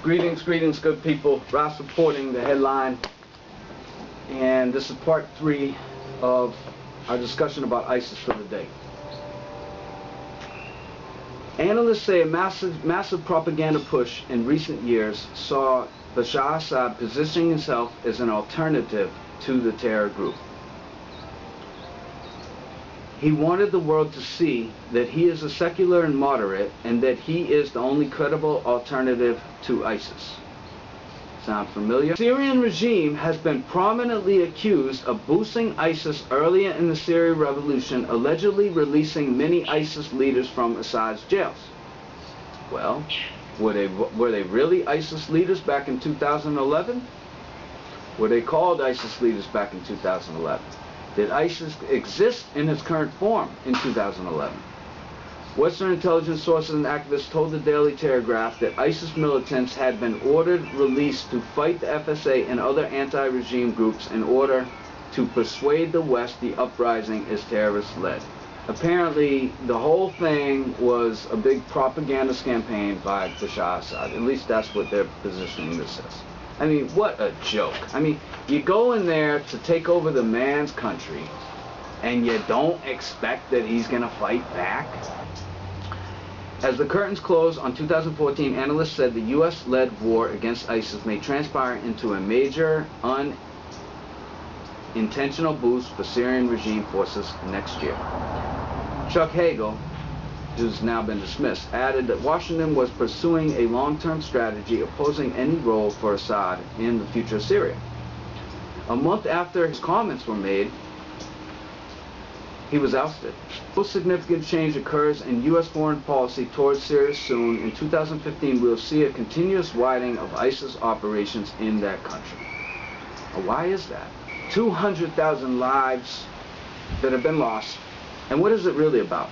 Greetings, good people. Ross reporting the headline, and this is part 3 of our discussion about ISIS for the day. Analysts say a massive propaganda push in recent years saw Bashar Assad positioning himself as an alternative to the terror group. He wanted the world to see that he is a secular and moderate, and that he is the only credible alternative to ISIS. Sound familiar? The Syrian regime has been prominently accused of boosting ISIS earlier in the Syrian revolution, allegedly releasing many ISIS leaders from Assad's jails. Well, were they really ISIS leaders back in 2011? Were they called ISIS leaders back in 2011? Did ISIS exist in its current form in 2011? Western intelligence sources and activists told the Daily Telegraph that ISIS militants had been ordered released to fight the FSA and other anti-regime groups in order to persuade the West the uprising is terrorist-led. Apparently, the whole thing was a big propaganda campaign by Bashar Assad. At least that's what they're positioning this as. I mean, what a joke. I mean, you go in there to take over the man's country, and you don't expect that he's going to fight back? As the curtains close on 2014, analysts said the U.S.-led war against ISIS may transpire into a major unintentional boost for Syrian regime forces next year. Chuck Hagel, who's now been dismissed, added that Washington was pursuing a long-term strategy opposing any role for Assad in the future of Syria. A month after his comments were made, he was ousted. Most significant change occurs in U.S. foreign policy towards Syria soon. In 2015, we'll see a continuous widening of ISIS operations in that country. Why is that? 200,000 lives that have been lost. And what is it really about?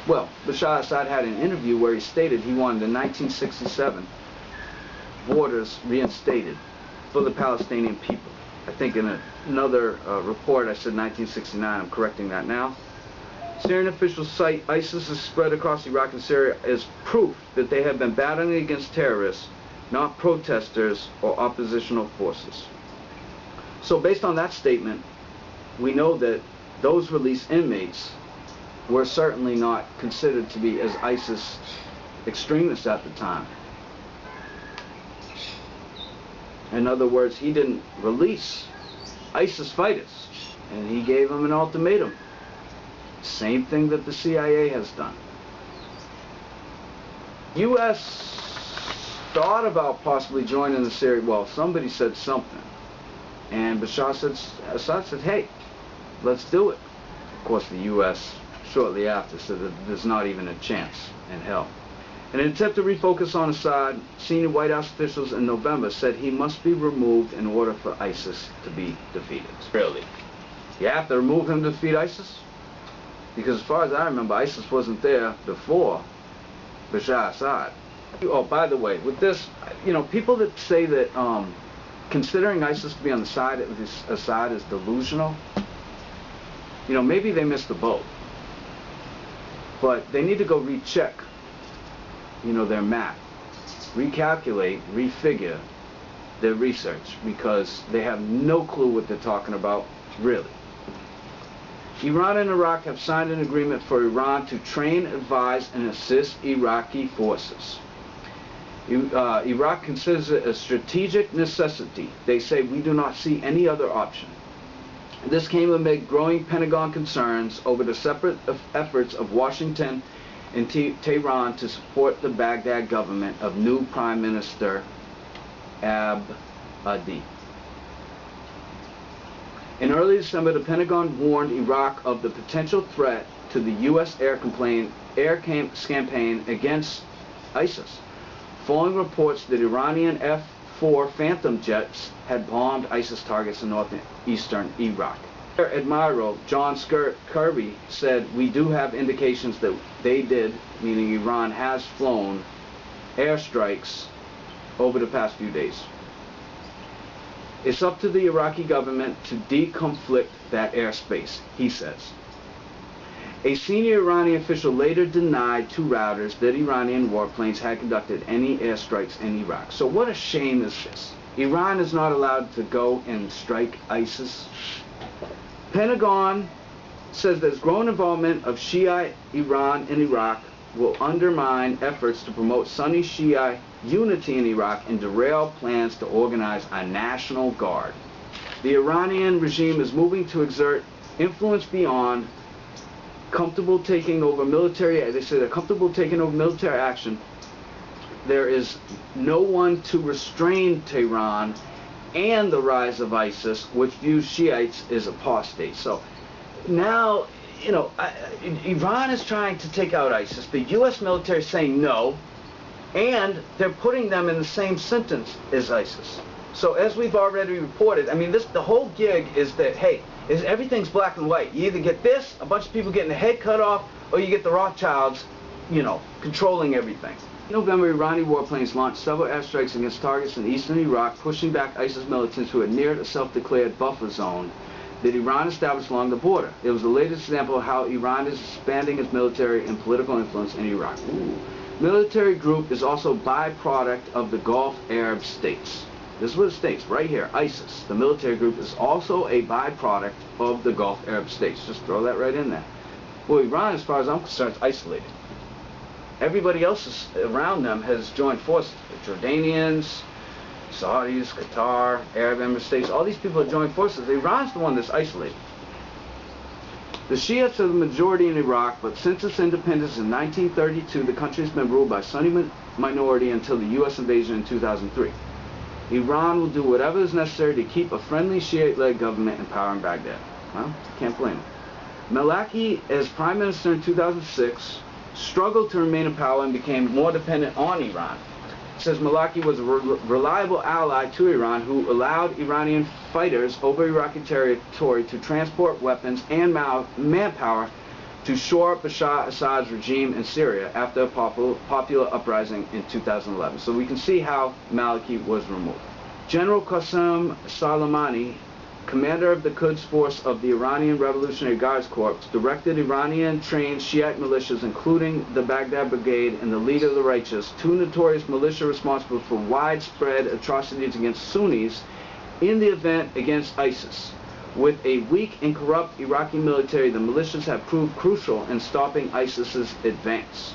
Well, Bashar Assad had an interview where he stated he wanted the 1967 borders reinstated for the Palestinian people. I think in another report I said 1969. I'm correcting that now. Syrian officials cite ISIS is spread across Iraq and Syria as proof that they have been battling against terrorists, not protesters or oppositional forces. So based on that statement, we know that those released inmates were certainly not considered to be as ISIS extremists at the time. In other words, he didn't release ISIS fighters, and he gave them an ultimatum. Same thing that the CIA has done. U.S. thought about possibly joining the Syria. Well, somebody said something, and Assad said, "Hey, let's do it." Of course, the U.S. shortly after said that there's not even a chance in hell. In an attempt to refocus on Assad, senior White House officials in November said he must be removed in order for ISIS to be defeated. Really? You have to remove him to defeat ISIS? Because as far as I remember, ISIS wasn't there before Bashar Assad. Oh, by the way, with this, you know, people that say that considering ISIS to be on the side of Assad is delusional, you know, maybe they missed the boat. But they need to go recheck, you know, their math, recalculate, refigure their research, because they have no clue what they're talking about, really. Iran and Iraq have signed an agreement for Iran to train, advise, and assist Iraqi forces. Iraq considers it a strategic necessity. They say we do not see any other option. This came amid growing Pentagon concerns over the separate efforts of Washington and Tehran to support the Baghdad government of new Prime Minister Abadi. In early December, the Pentagon warned Iraq of the potential threat to the U.S. air campaign against ISIS, following reports that Iranian F-4 Phantom jets had bombed ISIS targets in northeastern Iraq. Air Admiral John Kirby said, "We do have indications that they did," meaning Iran has flown airstrikes over the past few days. It's up to the Iraqi government to deconflict that airspace, he says. A senior Iranian official later denied to Reuters that Iranian warplanes had conducted any airstrikes in Iraq. So what a shame is this? Iran is not allowed to go and strike ISIS. Pentagon says there's growing involvement of Shia Iran in Iraq will undermine efforts to promote Sunni Shia unity in Iraq and derail plans to organize a national guard. The Iranian regime is moving to exert influence beyond comfortable taking over military, they say they're comfortable taking over military action. There is no one to restrain Tehran and the rise of ISIS, which views Shiites as apostates. So now, you know, Iran is trying to take out ISIS. The U.S. military is saying no, and they're putting them in the same sentence as ISIS. So as we've already reported, I mean, the whole gig is that, hey, everything's black and white. You either get this, a bunch of people getting their head cut off, or you get the Rothschilds, you know, controlling everything. In November, Iranian warplanes launched several airstrikes against targets in eastern Iraq, pushing back ISIS militants who had neared a self-declared buffer zone that Iran established along the border. It was the latest example of how Iran is expanding its military and political influence in Iraq. Military group is also a byproduct of the Gulf Arab states. This is what it states right here. ISIS, the military group, is also a byproduct of the Gulf Arab states. Just throw that right in there. Well, Iran, as far as I'm concerned, is isolated. Everybody else around them has joined forces. The Jordanians, Saudis, Qatar, Arab Emirates, all these people have joined forces. Iran's the one that's isolated. The Shiites are the majority in Iraq, but since its independence in 1932, the country has been ruled by Sunni minority until the U.S. invasion in 2003. Iran will do whatever is necessary to keep a friendly Shiite-led government in power in Baghdad. Well, can't blame him. Maliki, as prime minister in 2006, struggled to remain in power and became more dependent on Iran. It says Maliki was a reliable ally to Iran who allowed Iranian fighters over Iraqi territory to transport weapons and manpower to shore up Bashar Assad's regime in Syria after a popular uprising in 2011. So we can see how Maliki was removed. General Qasem Soleimani, commander of the Quds force of the Iranian Revolutionary Guards Corps, directed Iranian-trained Shiite militias, including the Baghdad Brigade and the League of the Righteous, two notorious militia responsible for widespread atrocities against Sunnis in the event against ISIS. With a weak and corrupt Iraqi military, the militias have proved crucial in stopping ISIS's advance.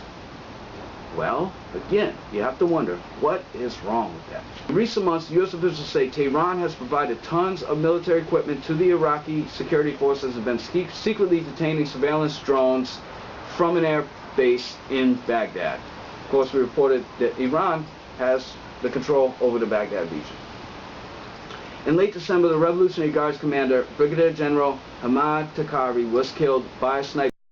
Well, again, you have to wonder, what is wrong with that? In recent months, U.S. officials say Tehran has provided tons of military equipment to the Iraqi security forces and been secretly detaining surveillance drones from an air base in Baghdad. Of course, we reported that Iran has the control over the Baghdad region. In late December, the Revolutionary Guards commander, Brigadier General Hamad Takari, was killed by a sniper